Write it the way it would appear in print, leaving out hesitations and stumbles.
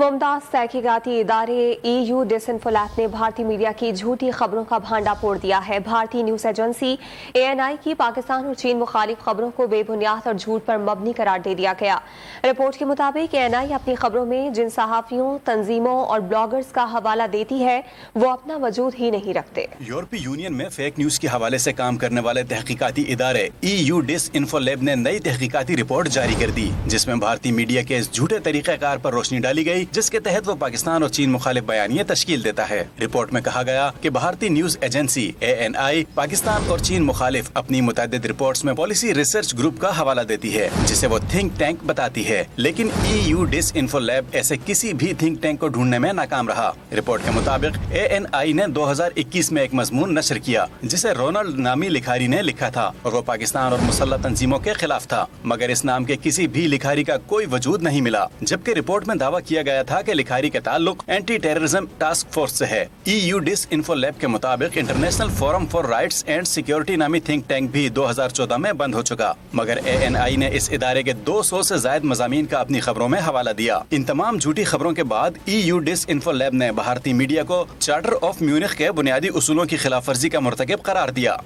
मुमताज तहकीकाती इदारे EU डिसइंफोलैब ने भारतीय मीडिया की झूठी खबरों का भांडा फोड़ दिया है। भारतीय न्यूज एजेंसी ANI की पाकिस्तान और चीन मुखालिफ खबरों को बेबुनियाद और झूठ पर मबनी करार दे दिया गया। रिपोर्ट के मुताबिक ANI अपनी खबरों में जिन सहाफियों, तंजीमों और ब्लॉगर्स का हवाला देती है वो अपना वजूद ही नहीं रखते। यूरोपीय यूनियन में फेक न्यूज के हवाले से काम करने वाले तहकीकाती इदारे EU डिसइंफोलैब ने नई तहकीकाती रिपोर्ट जारी कर दी, जिसमें भारतीय मीडिया के इस झूठे तरीक़ेकार पर रोशनी डाली गई जिसके तहत वो पाकिस्तान और चीन मुखालिफ बयानियां तश्कील देता है। रिपोर्ट में कहा गया कि भारतीय न्यूज एजेंसी ANI पाकिस्तान और चीन मुखालिफ अपनी मुतअद्दिद रिपोर्ट्स में पॉलिसी रिसर्च ग्रुप का हवाला देती है जिसे वो थिंक टैंक बताती है, लेकिन EU डिसइंफोलैब ऐसे किसी भी थिंक टैंक को ढूंढने में नाकाम रहा। रिपोर्ट के मुताबिक ANI ने 2021 में एक मजमून नशर किया जिसे रोनाल्ड नामी लिखारी ने लिखा था और वो पाकिस्तान और मुसल्लह तंजीमों के खिलाफ था, मगर इस नाम के किसी भी लिखारी का कोई वजूद नहीं मिला, जबकि रिपोर्ट में दावा किया गया था कि लिखारी का ताल्लुक एंटी टेररिज्म टास्क फोर्स से है। EU डिसइंफोलैब के मुताबिक international forum for rights and security नामी थिंक टैंक भी 2014 में बंद हो चुका, मगर ANI ने इस इदारे के 200 से ज्यादा मज़ामीन का अपनी खबरों में हवाला दिया। इन तमाम झूठी खबरों के बाद EU डिसइंफोलैब ने भारतीय मीडिया को चार्टर ऑफ म्यूनिख के बुनियादी उसूलों की खिलाफ वर्जी का मुर्तकिब करार दिया।